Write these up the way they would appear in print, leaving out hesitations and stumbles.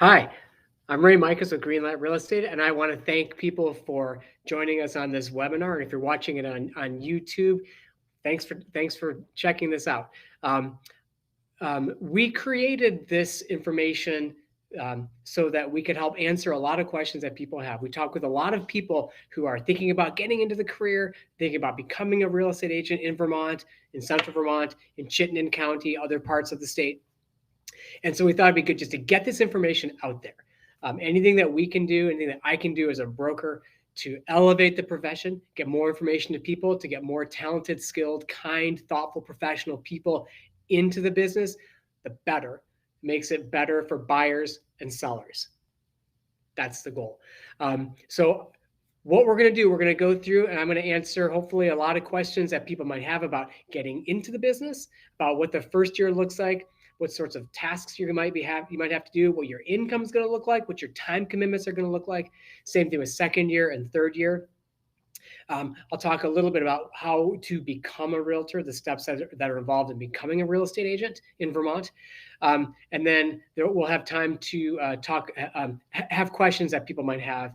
Hi, I'm Ray Micas with Greenlight Real Estate, and I want to thank people for joining us on this webinar. And if you're watching it on YouTube, thanks for checking this out. Um, we created this information so that we could help answer a lot of questions that people have. We talk with a lot of people who are thinking about getting into the career, thinking about becoming a real estate agent in Vermont, in Central Vermont, in Chittenden County, other parts of the state. And so we thought it'd be good just to get this information out there. Anything that we can do, anything that I can do as a broker to elevate the profession, get more information to people, to get more talented, skilled, kind, thoughtful, professional people into the business, the better. Makes it better for buyers and sellers. That's the goal. So what we're going to do, we're going to go through and I'm going to answer hopefully a lot of questions that people might have about getting into the business, about what the first year looks like, what sorts of tasks you might have to do, what your income is going to look like, what your time commitments are going to look like. Same thing with second year and third year. I'll talk a little bit about how to become a realtor, the steps that are involved in becoming a real estate agent in Vermont. And then we'll have time to have questions that people might have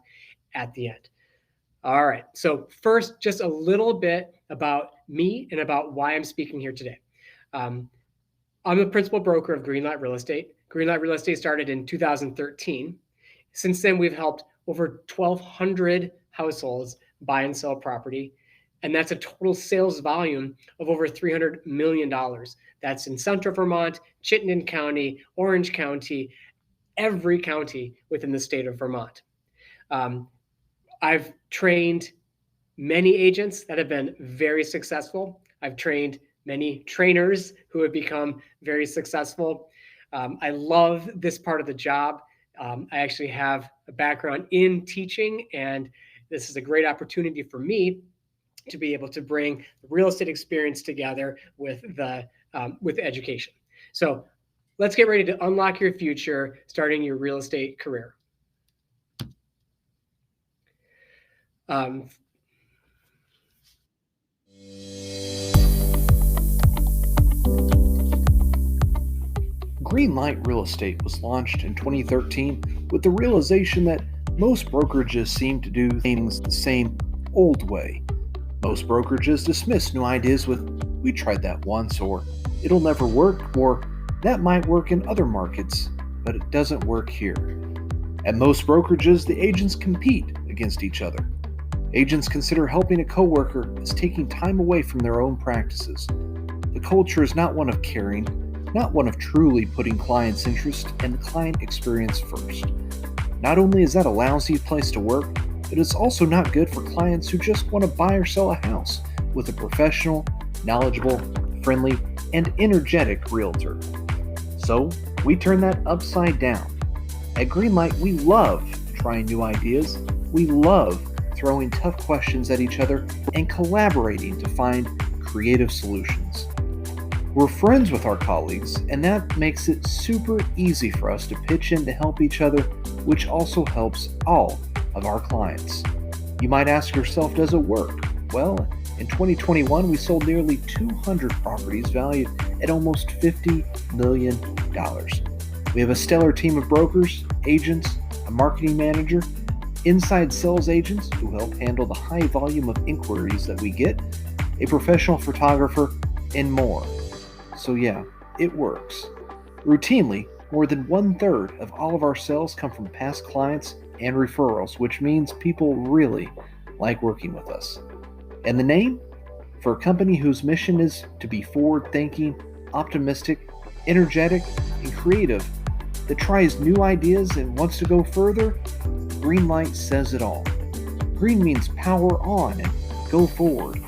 at the end. All right. So first, just a little bit about me and about why I'm speaking here today. I'm the principal broker of Greenlight Real Estate. Greenlight Real Estate started in 2013. Since then, we've helped over 1,200 households buy and sell property. And that's a total sales volume of over $300 million. That's in Central Vermont, Chittenden County, Orange County, every county within the state of Vermont. I've trained many agents that have been very successful. I've trained many trainers who have become very successful. I love this part of the job. I actually have a background in teaching, and this is a great opportunity for me to be able to bring the real estate experience together with education. So let's get ready to unlock your future, starting your real estate career. Greenlight Real Estate was launched in 2013 with the realization that most brokerages seem to do things the same old way. Most brokerages dismiss new ideas with, "We tried that once," or "It'll never work," or "That might work in other markets, but it doesn't work here." At most brokerages, the agents compete against each other. Agents consider helping a coworker as taking time away from their own practices. The culture is not one of caring, not one of truly putting clients' interest and the client experience first. Not only is that a lousy place to work, but it's also not good for clients who just want to buy or sell a house with a professional, knowledgeable, friendly, and energetic realtor. So, we turn that upside down. At Greenlight, we love trying new ideas. We love throwing tough questions at each other and collaborating to find creative solutions. We're friends with our colleagues, and that makes it super easy for us to pitch in to help each other, which also helps all of our clients. You might ask yourself, does it work? Well, in 2021, we sold nearly 200 properties valued at almost $50 million. We have a stellar team of brokers, agents, a marketing manager, inside sales agents who help handle the high volume of inquiries that we get, a professional photographer, and more. So yeah, it works. Routinely, more than 1/3 of all of our sales come from past clients and referrals, which means people really like working with us. And the name? For a company whose mission is to be forward-thinking, optimistic, energetic, and creative, that tries new ideas and wants to go further, Greenlight says it all. Green means power on and go forward.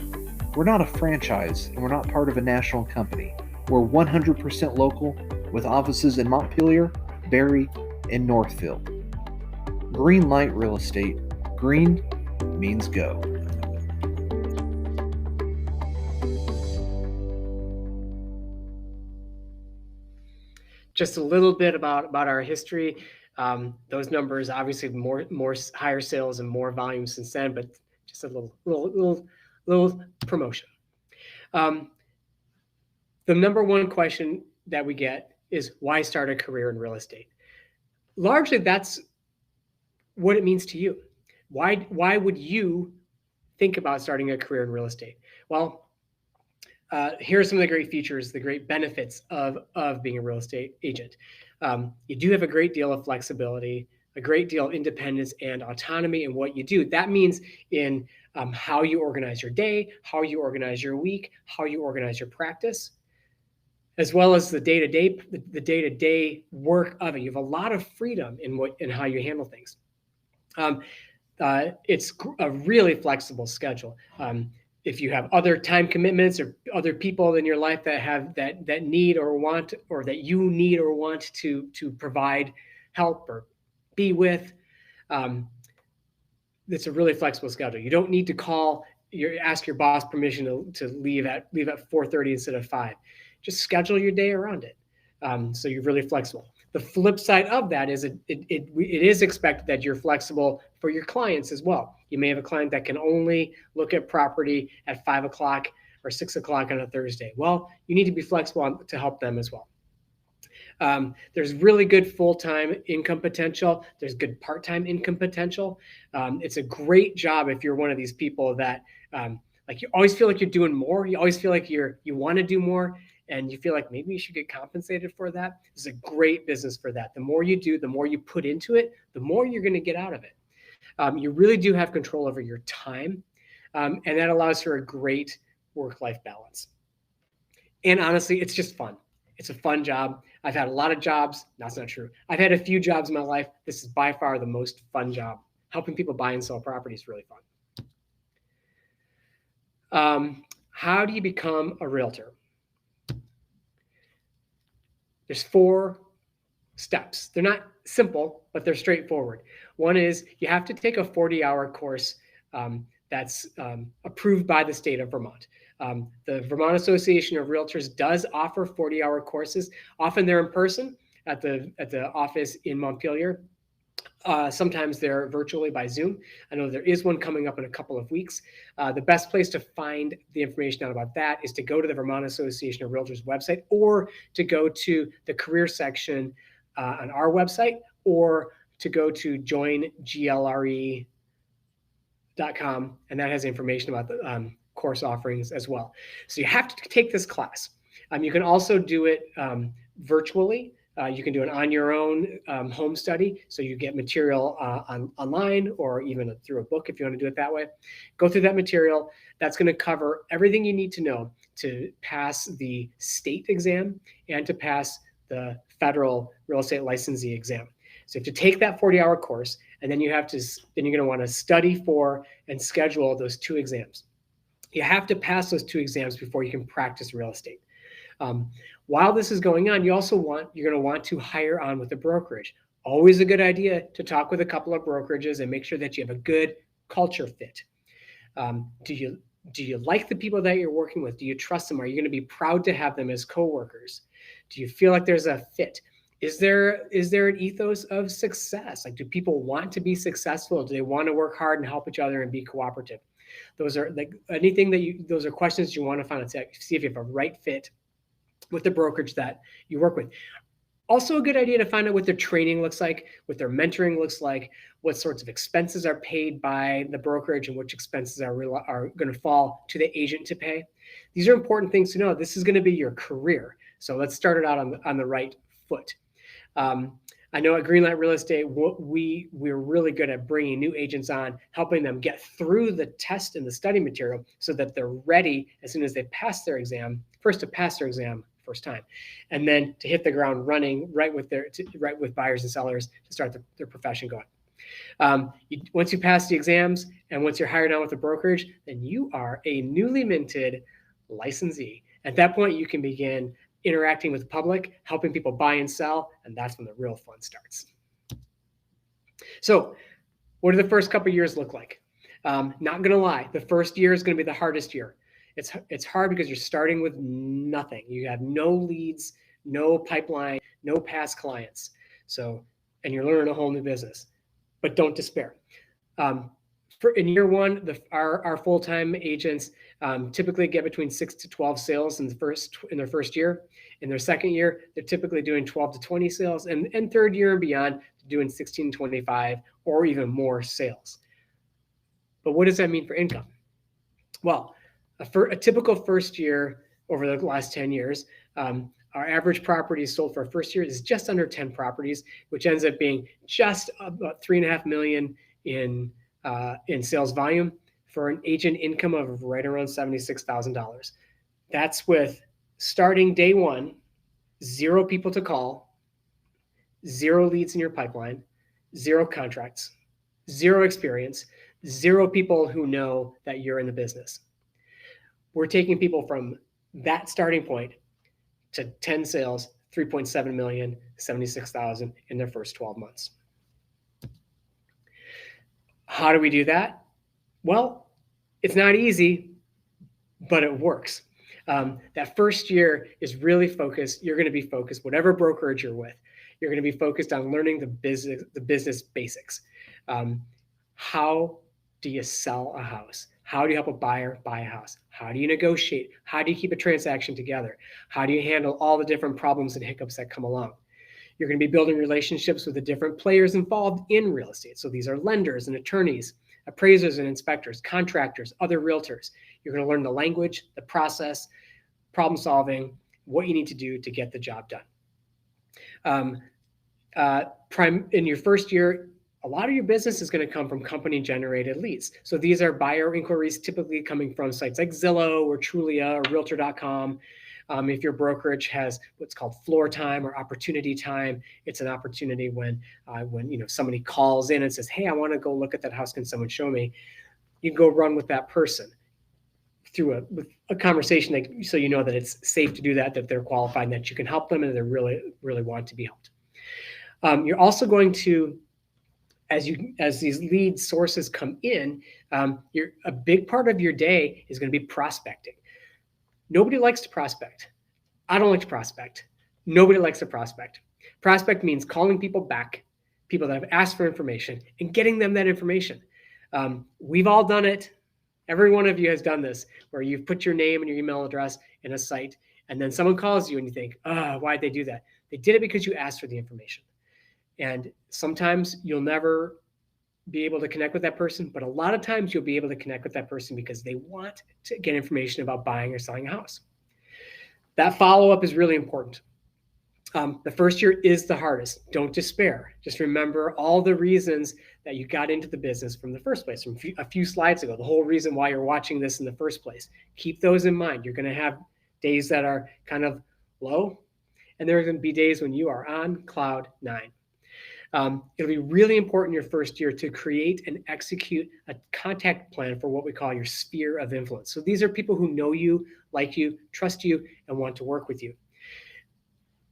We're not a franchise, and we're not part of a national company. We're 100% local, with offices in Montpelier, Barre, and Northfield. Greenlight Real Estate. Green means go. Just a little bit about our history. Those numbers, obviously, more higher sales and more volume since then, but just a little promotion. The number one question that we get is why start a career in real estate? Largely, that's what it means to you. Why would you think about starting a career in real estate? Well, here are some of the great features, the great benefits of being a real estate agent. You do have a great deal of flexibility, a great deal of independence and autonomy in what you do. That means in how you organize your day, how you organize your week, how you organize your practice, as well as the day-to-day work of it. You have a lot of freedom in how you handle things. It's a really flexible schedule. If you have other time commitments or other people in your life that have that need or want, or that you need or want to provide help or be with, it's a really flexible schedule. You don't need to ask your boss permission to leave at 4:30 instead of 5. Just schedule your day around it. So you're really flexible. The flip side of that is it is expected that you're flexible for your clients as well. You may have a client that can only look at property at 5 o'clock or 6 o'clock on a Thursday. Well, you need to be flexible to help them as well. There's really good full-time income potential. There's good part-time income potential. It's a great job if you're one of these people that like you always feel like you're doing more. You always feel like you want to do more, and you feel like maybe you should get compensated for that. This is a great business for that. The more you do, the more you put into it, the more you're going to get out of it. You really do have control over your time, and that allows for a great work-life balance. And honestly, it's just fun. It's a fun job. I've had a lot of jobs. That's not true. I've had a few jobs in my life. This is by far the most fun job. Helping people buy and sell property is really fun. How do you become a realtor? There's 4 steps. They're not simple, but they're straightforward. One is you have to take a 40-hour course that's approved by the state of Vermont. The Vermont Association of Realtors does offer 40-hour courses. Often they're in person at the office in Montpelier. Sometimes they're virtually by Zoom. I know there is one coming up in a couple of weeks. The best place to find the information out about that is to go to the Vermont Association of Realtors website, or to go to the career section on our website, or to go to joinglre.com, and that has information about the course offerings as well. So you have to take this class. You can also do it virtually. You can do it on your own home study. So you get material online, or even through a book if you want to do it that way. Go through that material. That's going to cover everything you need to know to pass the state exam and to pass the federal real estate licensee exam. So you have to take that 40-hour course, and then you're going to want to study for and schedule those 2 exams. You have to pass those 2 exams before you can practice real estate. While this is going on, you're going to want to hire on with a brokerage. Always a good idea to talk with a couple of brokerages and make sure that you have a good culture fit. Do you like the people that you're working with? Do you trust them? Are you going to be proud to have them as coworkers? Do you feel like there's a fit? Is there an ethos of success? Like, do people want to be successful? Do they want to work hard and help each other and be cooperative? Those are those are questions you want to find out. See if you have a right fit with the brokerage that you work with. Also a good idea to find out what their training looks like, what their mentoring looks like, what sorts of expenses are paid by the brokerage, and which expenses are going to fall to the agent to pay. These are important things to know. This is going to be your career. So let's start it out on the right foot. I know at Greenlight Real Estate, we're really good at bringing new agents on, helping them get through the test and the study material so that they're ready as soon as they pass their exam, first to pass their exam first time, and then to hit the ground running right with buyers and sellers to start their profession going. Once you pass the exams and once you're hired on with a brokerage, then you are a newly minted licensee. At that point, you can begin interacting with the public, helping people buy and sell, and that's when the real fun starts. So what do the first couple of years look like? Not going to lie, the first year is going to be the hardest year. It's hard because you're starting with nothing. You have no leads, no pipeline, no past clients. And you're learning a whole new business. But don't despair. in year one, our full-time agents typically get between 6 to 12 sales in their first year. In their second year, they're typically doing 12 to 20 sales, and third year and beyond, doing 16 to 25 or even more sales. But what does that mean for income? Well, a typical first year over the last 10 years, our average properties sold for our first year is just under 10 properties, which ends up being just about $3.5 million in sales volume for an agent income of right around $76,000. That's with starting day one, 0 people to call, 0 leads in your pipeline, 0 contracts, 0 experience, 0 people who know that you're in the business. We're taking people from that starting point to 10 sales, 3.7 million, 76,000 in their first 12 months. How do we do that? Well, it's not easy, but it works. That first year is really focused. You're going to be focused, whatever brokerage you're with, you're going to be focused on learning the business basics. How do you sell a house? How do you help a buyer buy a house? How do you negotiate? How do you keep a transaction together? How do you handle all the different problems and hiccups that come along? You're going to be building relationships with the different players involved in real estate. So these are lenders and attorneys, appraisers and inspectors, contractors, other realtors. You're going to learn the language, the process, problem solving, what you need to do to get the job done. In your first year, a lot of your business is going to come from company-generated leads. So these are buyer inquiries typically coming from sites like Zillow or Trulia or Realtor.com. If your brokerage has what's called floor time or opportunity time, it's an opportunity when somebody calls in and says, "Hey, I want to go look at that house. Can someone show me?" You go run with that person through a conversation, so you know that it's safe to do that they're qualified, and that you can help them, and they really, really want to be helped. You're also going to, as these lead sources come in, a big part of your day is going to be prospecting. Nobody likes to prospect. I don't like to prospect. Nobody likes to prospect. Prospect means calling people back, people that have asked for information, and getting them that information. We've all done it. Every one of you has done this, where you've put your name and your email address in a site, and then someone calls you and you think, why'd they do that? They did it because you asked for the information. And sometimes you'll never be able to connect with that person, but a lot of times you'll be able to connect with that person because they want to get information about buying or selling a house. That follow-up is really important. The first year is the hardest. Don't despair. Just remember all the reasons that you got into the business from the first place, from a few slides ago, the whole reason why you're watching this in the first place. Keep those in mind. You're going to have days that are kind of low, and there are going to be days when you are on cloud 9. It'll be really important your first year to create and execute a contact plan for what we call your sphere of influence. So these are people who know you, like you, trust you, and want to work with you.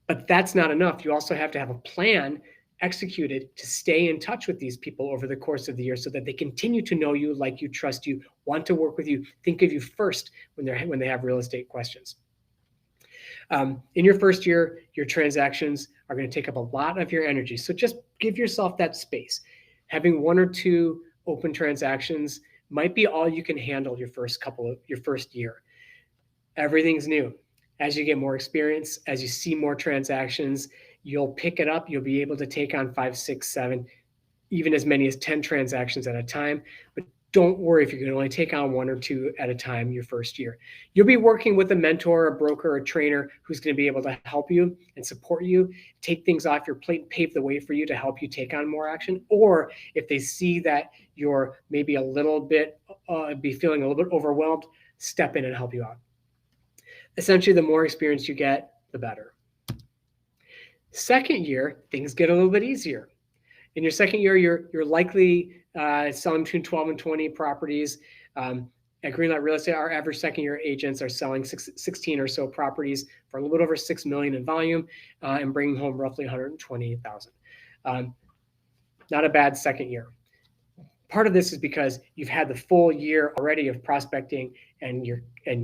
But that's not enough. You also have to have a plan executed to stay in touch with these people over the course of the year so that they continue to know you, like you, trust you, want to work with you, think of you first when they have real estate questions. In your first year, your transactions are going to take up a lot of your energy. So just give yourself that space. Having 1 or 2 open transactions might be all you can handle your first year. Everything's new. As you get more experience, as you see more transactions, you'll pick it up. You'll be able to take on 5, 6, 7, even as many as 10 transactions at a time. But don't worry if you can only take on 1 or 2 at a time your first year. You'll be working with a mentor, a broker, a trainer who's going to be able to help you and support you, take things off your plate, pave the way for you to help you take on more action. Or if they see that you're maybe a little bit, be feeling a little bit overwhelmed, step in and help you out. Essentially, the more experience you get, the better. Second year, things get a little bit easier. In your second year, you're likely selling between 12 and 20 properties. At Greenlight Real Estate, our average second-year agents are selling 16 or so properties for a little bit over $6 million in volume and bringing home roughly $120,000. Not a bad second year. Part of this is because you've had the full year already of prospecting and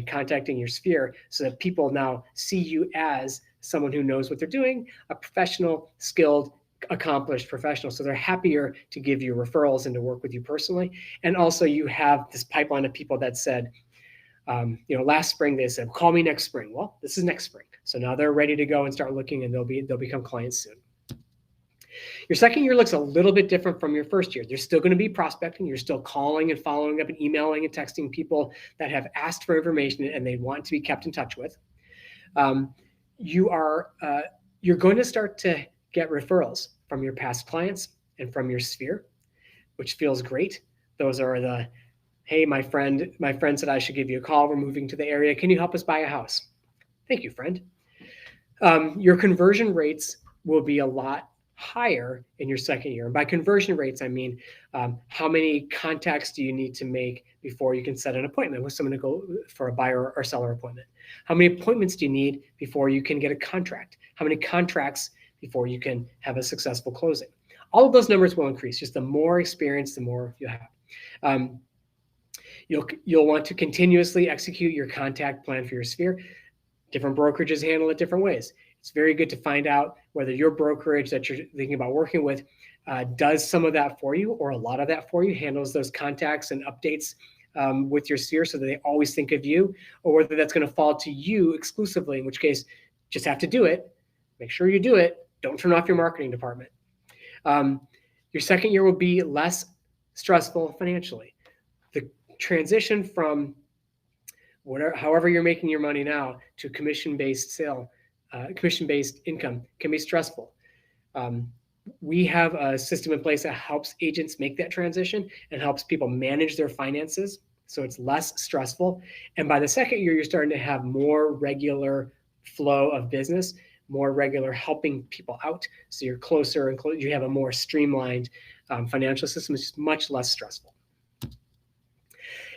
contacting your sphere, so that people now see you as someone who knows what they're doing, a professional, skilled, accomplished professional. So they're happier to give you referrals and to work with you personally. And also you have this pipeline of people that said, last spring they said, call me next spring. Well, this is next spring. So now they're ready to go and start looking, and they'll become clients soon. Your second year looks a little bit different from your first year. There's still going to be prospecting. You're still calling and following up and emailing and texting people that have asked for information and they want to be kept in touch with. You're going to start to get referrals from your past clients and from your sphere, which feels great. Those are the, hey, my friend said I should give you a call. We're moving to the area. Can you help us buy a house? Thank you, friend. Your conversion rates will be a lot higher in your second year. And by conversion rates, I mean, how many contacts do you need to make before you can set an appointment with someone to go for a buyer or seller appointment? How many appointments do you need before you can get a contract? How many contracts before you can have a successful closing? All of those numbers will increase. Just the more experience, the more you have. You'll want to continuously execute your contact plan for your sphere. Different brokerages handle it different ways. It's very good to find out whether your brokerage that you're thinking about working with does some of that for you or a lot of that for you, handles those contacts and updates with your sphere so that they always think of you, or whether that's going to fall to you exclusively, in which case just have to do it. Make sure you do it. Don't turn off your marketing department. Your second year will be less stressful financially. The transition from however you're making your money now to commission-based income can be stressful. We have a system in place that helps agents make that transition and helps people manage their finances, so it's less stressful. And by the second year, you're starting to have more regular flow of business, more regular helping people out. So you're closer and closer. You have a more streamlined financial system, which is much less stressful.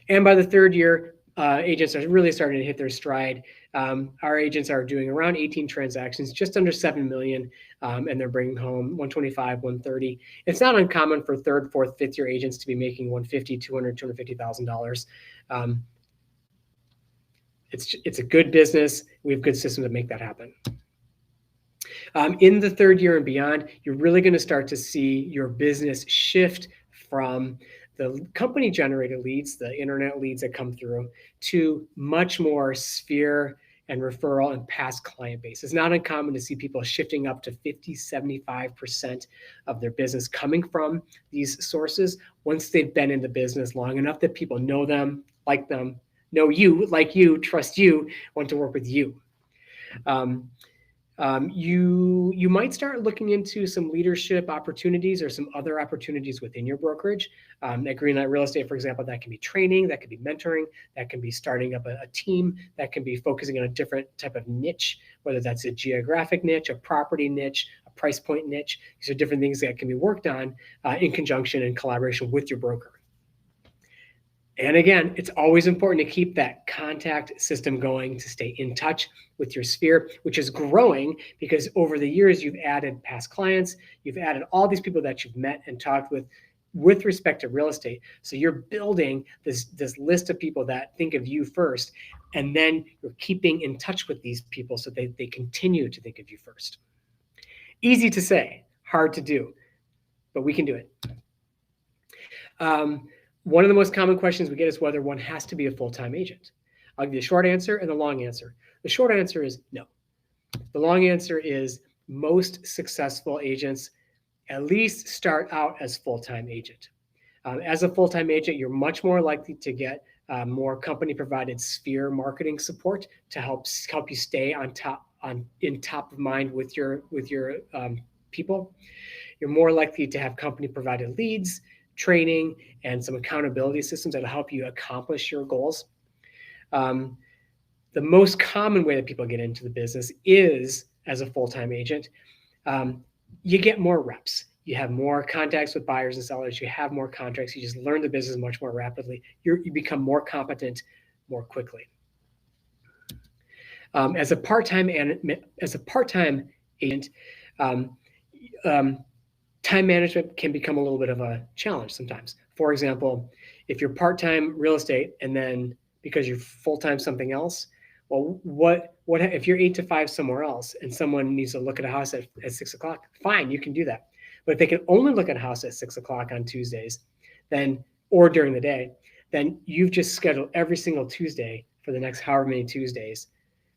And by the third year, agents are really starting to hit their stride. Our agents are doing around 18 transactions, just under 7 million, and they're bringing home 125, 130. It's not uncommon for third, fourth, fifth year agents to be making 150, 200, $250,000. It's a good business. We have good systems to make that happen. In the third year and beyond, you're really going to start to see your business shift from the company generated leads, the internet leads that come through, to much more sphere and referral and past client base. It's not uncommon to see people shifting up to 50, 75% of their business coming from these sources once they've been in the business long enough that people know them, know you, like you, trust you, want to work with you. You might start looking into some leadership opportunities or some other opportunities within your brokerage. At Greenlight Real Estate, for example, that can be training, that can be mentoring, that can be starting up a team, that can be focusing on a different type of niche, whether that's a geographic niche, a property niche, a price point niche. These are different things that can be worked on in conjunction and collaboration with your broker. And again, it's always important to keep that contact system going, to stay in touch with your sphere, which is growing because over the years, you've added past clients, you've added all these people that you've met and talked with respect to real estate. So you're building this list of people that think of you first, and then you're keeping in touch with these people so they continue to think of you first. Easy to say, hard to do, but we can do it. One of the most common questions we get is whether one has to be a full-time agent. I'll give you the short answer and the long answer. The short answer is no. The long answer is most successful agents at least start out as full-time agent. As a full-time agent, you're much more likely to get more company-provided sphere marketing support to help you stay in top of mind with your people. You're more likely to have company-provided leads, training, and some accountability systems that'll help you accomplish your goals. The most common way that people get into the business is as a full-time agent. You get more reps. You have more contacts with buyers and sellers. You have more contracts. You just learn the business much more rapidly. You become more competent more quickly. As a part-time agent, time management can become a little bit of a challenge sometimes. For example, if you're part-time real estate and then because you're full-time something else, well, what if you're 8 to 5 somewhere else and someone needs to look at a house at 6 o'clock? Fine, you can do that. But if they can only look at a house at 6 o'clock on Tuesdays, then, or during the day, then you've just scheduled every single Tuesday for the next however many Tuesdays,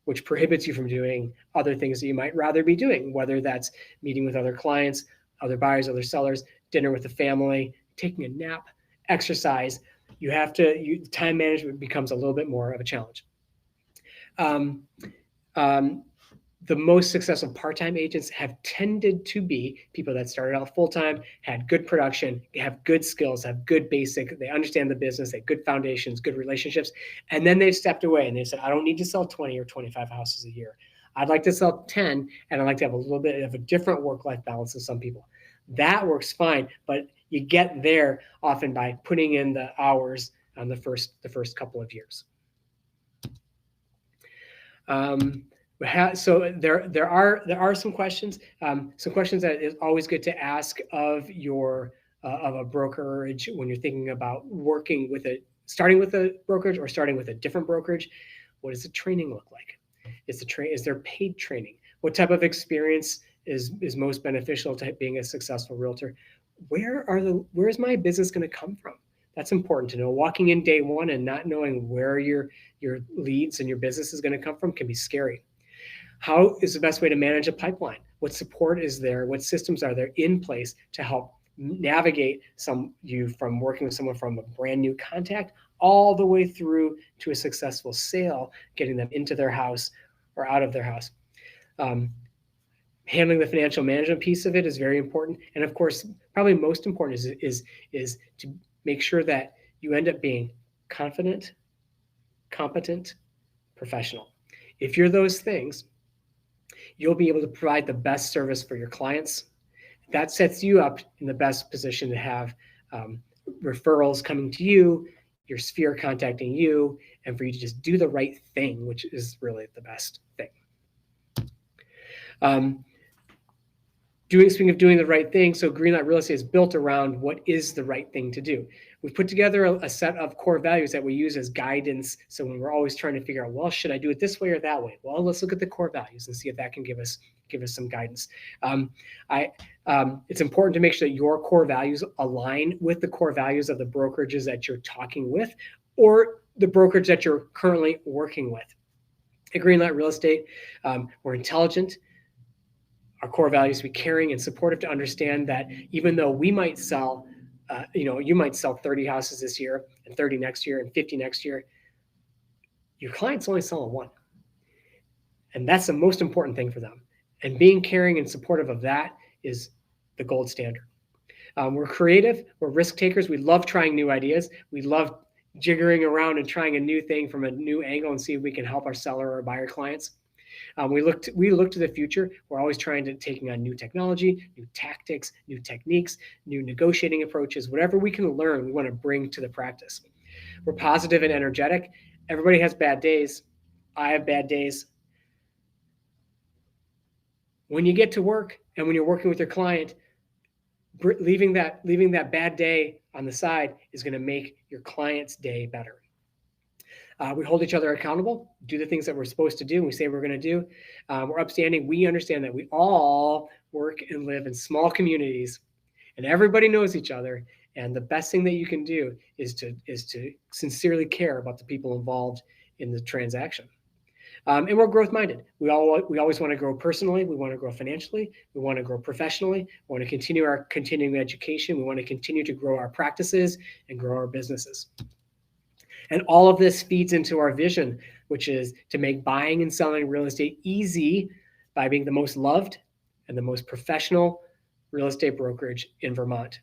which prohibits you from doing other things that you might rather be doing, whether that's meeting with other clients, other buyers, other sellers, dinner with the family, taking a nap, exercise. Time management becomes a little bit more of a challenge. The most successful part-time agents have tended to be people that started out full-time, had good production, have good skills, have good basic, they understand the business, they have good foundations, good relationships. And then they've stepped away and they said, I don't need to sell 20 or 25 houses a year. I'd like to sell 10, and I'd like to have a little bit of a different work-life balance than some people. That works fine, but you get there often by putting in the hours on the first couple of years. So there are some questions. Some questions that is always good to ask of a brokerage when you're thinking about starting with a brokerage or starting with a different brokerage. What does the training look like? Is there paid training? What type of experience is most beneficial to being a successful realtor? Where is my business going to come from? That's important to know. Walking in day one and not knowing where your leads and your business is going to come from can be scary. How is the best way to manage a pipeline? What support is there? What systems are there in place to help navigate you from working with someone from a brand new contact all the way through to a successful sale, getting them into their house or out of their house? Handling the financial management piece of it is very important. And of course, probably most important is to make sure that you end up being confident, competent, professional. If you're those things, you'll be able to provide the best service for your clients. That sets you up in the best position to have referrals coming to you, your sphere contacting you, and for you to just do the right thing, which is really the best thing. Speaking of doing the right thing, so Greenlight Real Estate is built around what is the right thing to do. We've put together a set of core values that we use as guidance. So when we're always trying to figure out, well, should I do it this way or that way? Well, let's look at the core values and see if that can give us some guidance. It's important to make sure that your core values align with the core values of the brokerages that you're talking with or the brokerage that you're currently working with. At Greenlight Real Estate, we're intelligent. Our core values to be caring and supportive, to understand that even though we might sell, you might sell 30 houses this year and 30 next year and 50 next year, your client's only selling one. And that's the most important thing for them. And being caring and supportive of that is the gold standard. We're creative, we're risk takers. We love trying new ideas. We love jiggering around and trying a new thing from a new angle and see if we can help our seller or buyer clients. We look to the future. We're always taking on new technology, new tactics, new techniques, new negotiating approaches, whatever we can learn, we want to bring to the practice. We're positive and energetic. Everybody has bad days. I have bad days. When you get to work and when you're working with your client, leaving that bad day on the side is going to make your client's day better. We hold each other accountable, do the things that we're supposed to do and we say we're going to do. We're upstanding. We understand that we all work and live in small communities and everybody knows each other. And the best thing that you can do is to sincerely care about the people involved in the transaction. And we're growth minded. We always want to grow personally. We want to grow financially. We want to grow professionally. We want to continue our continuing education. We want to continue to grow our practices and grow our businesses. And all of this feeds into our vision, which is to make buying and selling real estate easy by being the most loved and the most professional real estate brokerage in Vermont.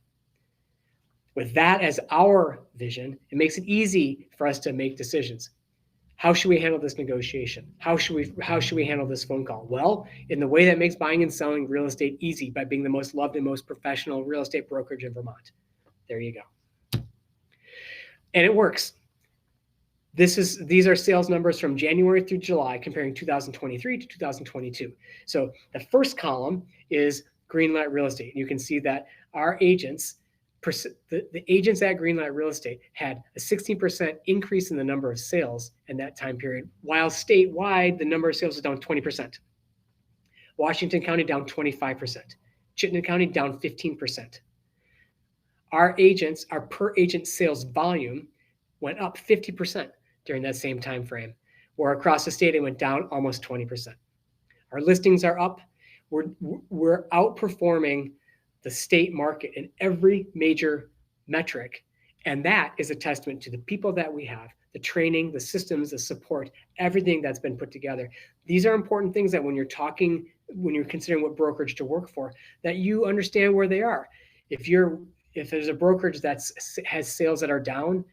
With that as our vision, it makes it easy for us to make decisions. How should we handle this negotiation? How should we handle this phone call? Well, in the way that makes buying and selling real estate easy, by being the most loved and most professional real estate brokerage in Vermont. There you go. And it works. These are sales numbers from January through July, comparing 2023 to 2022. So the first column is Greenlight Real Estate. You can see that our agents, the agents at Greenlight Real Estate, had a 16% increase in the number of sales in that time period, while statewide, the number of sales was down 20%. Washington County down 25%. Chittenden County down 15%. Our agents, our per agent sales volume went up 50% during that same time frame, where across the state it went down almost 20%. Our listings are up. We're outperforming the state market in every major metric. And that is a testament to the people that we have, the training, the systems, the support, everything that's been put together. These are important things that when you're considering what brokerage to work for, that you understand where they are. If there's a brokerage that has sales that are down,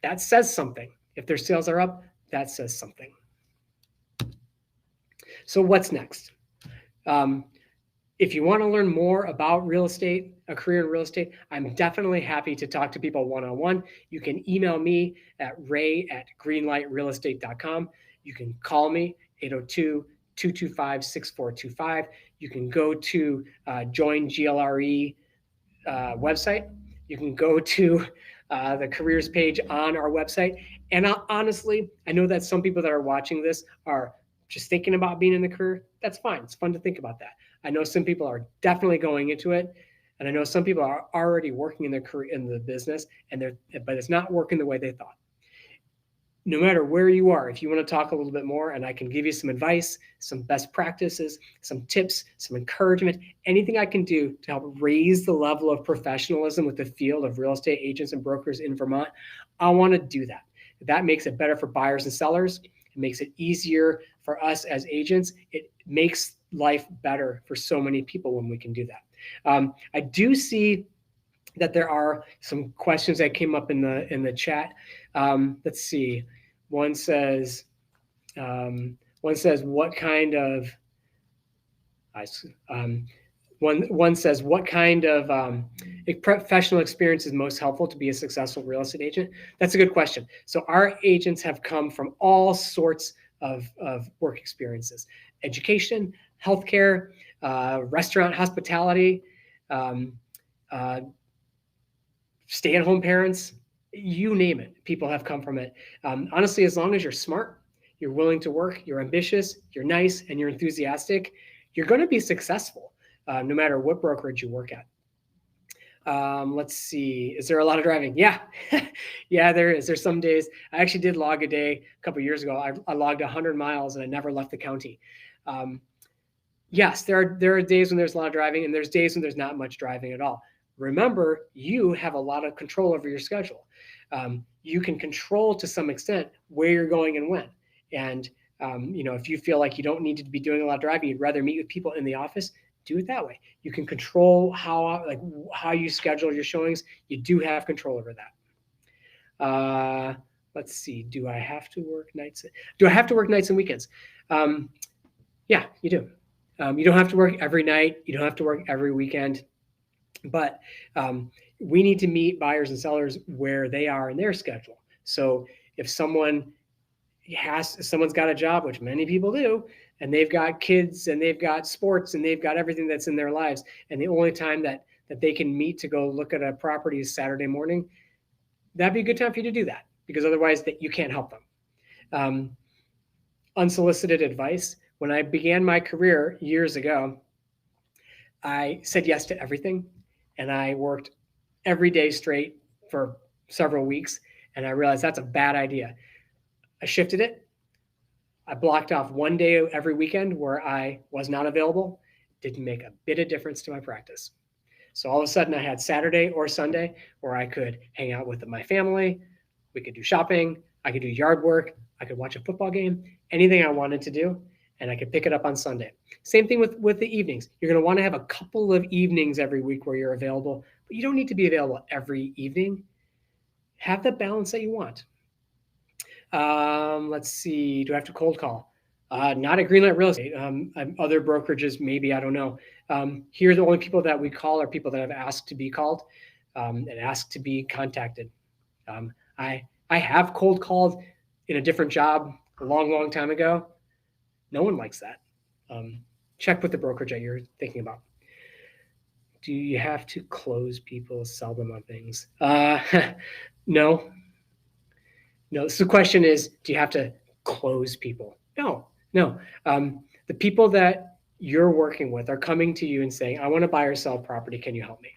that says something. If their sales are up, that says something. So what's next? If you want to learn more about real estate, a career in real estate, I'm definitely happy to talk to people one-on-one. You can email me at ray@greenlightrealestate.com. You can call me 802-225-6425. You can go to Join GLRE website. You can go to the careers page on our website. And honestly, I know that some people that are watching this are just thinking about being in the career. That's fine. It's fun to think about that. I know some people are definitely going into it, and I know some people are already working in their career in the business, but it's not working the way they thought. No matter where you are, if you want to talk a little bit more, and I can give you some advice, some best practices, some tips, some encouragement, anything I can do to help raise the level of professionalism with the field of real estate agents and brokers in Vermont, I want to do that. That makes it better for buyers and sellers. It makes it easier for us as agents. It makes life better for so many people when we can do that. I do see that there are some questions that came up in the chat. Let's see. One says what kind of professional experience is most helpful to be a successful real estate agent? That's a good question. So our agents have come from all sorts of work experiences: education, healthcare, restaurant, hospitality, stay-at-home parents, you name it. People have come from it. Honestly, as long as you're smart, you're willing to work, you're ambitious, you're nice, and you're enthusiastic, you're going to be successful no matter what brokerage you work at. Let's see. Is there a lot of driving? Yeah. Yeah, there is. There's some days. I actually did log a day a couple of years ago. I logged 100 miles and I never left the county. Yes, there are days when there's a lot of driving, and there's days when there's not much driving at all. Remember, you have a lot of control over your schedule. You can control to some extent where you're going and when. And if you feel like you don't need to be doing a lot of driving, you'd rather meet with people in the office, do it that way. You can control how you schedule your showings. You do have control over that. Let's see. Do I have to work nights? Do I have to work nights and weekends? Yeah, you do. You don't have to work every night. You don't have to work every weekend. But we need to meet buyers and sellers where they are in their schedule. So if someone's got a job, which many people do, and they've got kids and they've got sports and they've got everything that's in their lives, and the only time that they can meet to go look at a property is Saturday morning, that'd be a good time for you to do that, because otherwise you can't help them. Unsolicited advice. When I began my career years ago, I said yes to everything, and I worked every day straight for several weeks, and I realized that's a bad idea. I shifted it. I blocked off one day every weekend where I was not available. Didn't make a bit of difference to my practice. So all of a sudden I had Saturday or Sunday where I could hang out with my family. We could do shopping. I could do yard work. I could watch a football game, anything I wanted to do, and I could pick it up on Sunday. Same thing with the evenings. You're going to want to have a couple of evenings every week where you're available, but you don't need to be available every evening. Have the balance that you want. Let's see. Do I have to cold call? Not at Greenlight Real Estate. Other brokerages, maybe, I don't know. Here, the only people that we call are people that have asked to be called and asked to be contacted. I have cold called in a different job a long, long time ago. No one likes that. Check with the brokerage that you're thinking about. Do you have to close people, sell them on things? No. So the question is, do you have to close people? No. The people that you're working with are coming to you and saying, I want to buy or sell property. Can you help me?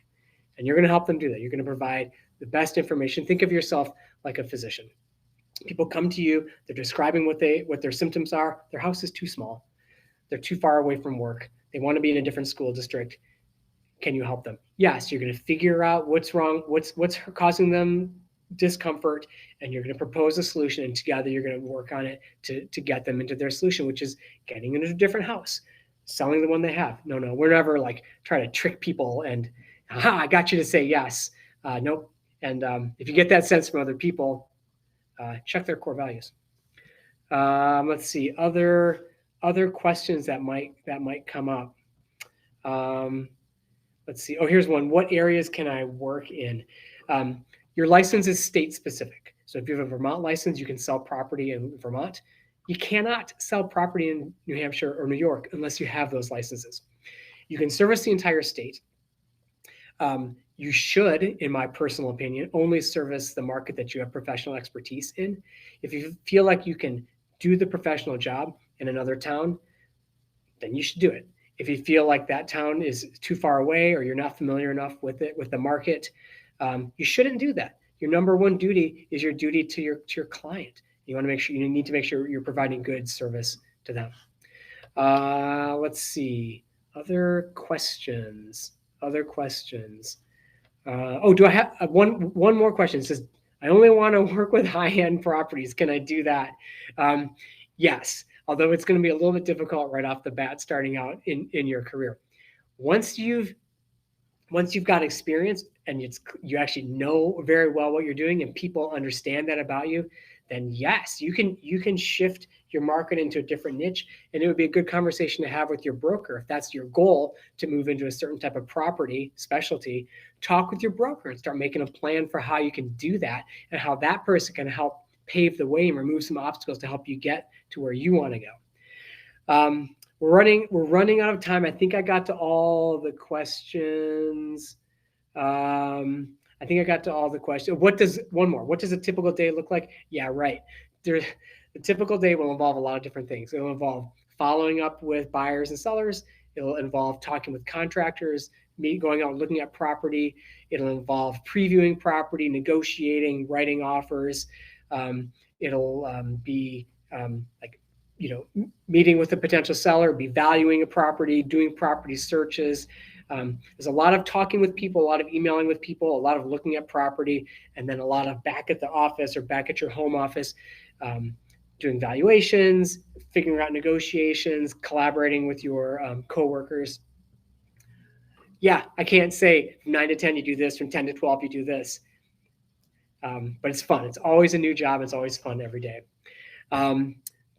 And you're going to help them do that. You're going to provide the best information. Think of yourself like a physician. People come to you, they're describing what their symptoms are. Their house is too small. They're too far away from work. They want to be in a different school district. Can you help them? Yes, you're going to figure out what's wrong, what's causing them discomfort, and you're going to propose a solution, and together you're going to work on it to get them into their solution, which is getting into a different house, selling the one they have. No, we're never like trying to trick people and, aha, I got you to say yes. Nope. And if you get that sense from other people, check their core values. Let's see, other questions that might come up. Let's see. Oh, here's one. What areas can I work in? Your license is state specific. So if you have a Vermont license, you can sell property in Vermont. You cannot sell property in New Hampshire or New York unless you have those licenses. You can service the entire state. You should, in my personal opinion, only service the market that you have professional expertise in. If you feel like you can do the professional job in another town, then you should do it. If you feel like that town is too far away or you're not familiar enough with it, with the market, you shouldn't do that. Your number one duty is your duty to your client. You need to make sure you're providing good service to them. Let's see, other questions. Do I have one more question? It says, I only want to work with high-end properties. Can I do that? Yes, although it's going to be a little bit difficult right off the bat starting out in your career. Once you've got experience and you actually know very well what you're doing and people understand that about you, then yes, you can shift your market into a different niche, and it would be a good conversation to have with your broker. If that's your goal, to move into a certain type of property specialty, talk with your broker and start making a plan for how you can do that and how that person can help pave the way and remove some obstacles to help you get to where you want to go. We're running out of time. I think I got to all the questions. I think I got to all the questions. What does a typical day look like? Yeah, right. The typical day will involve a lot of different things. It'll involve following up with buyers and sellers. It'll involve talking with contractors, going out and looking at property. It'll involve previewing property, negotiating, writing offers. It'll be meeting with a potential seller, be valuing a property, doing property searches. There's a lot of talking with people, a lot of emailing with people, a lot of looking at property, and then a lot of back at the office or back at your home office, doing valuations, figuring out negotiations, collaborating with your coworkers. Yeah, I can't say from 9 to 10 you do this, from 10 to 12 you do this. But it's fun. It's always a new job. It's always fun every day.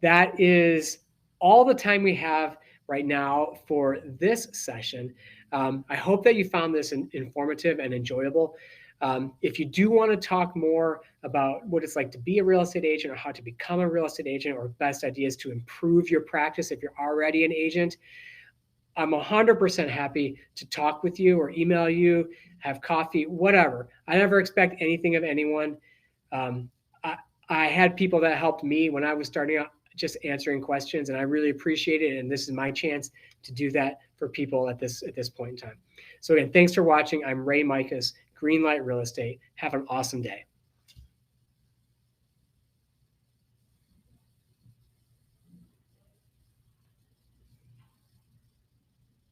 That is all the time we have right now for this session. I hope that you found this informative and enjoyable. If you do want to talk more about what it's like to be a real estate agent or how to become a real estate agent or best ideas to improve your practice if you're already an agent, I'm 100% happy to talk with you or email you, have coffee, whatever. I never expect anything of anyone. I had people that helped me when I was starting out, just answering questions, and I really appreciate it. And this is my chance to do that for people at this point in time. So again, thanks for watching. I'm Ray Micas, Greenlight Real Estate. Have an awesome day.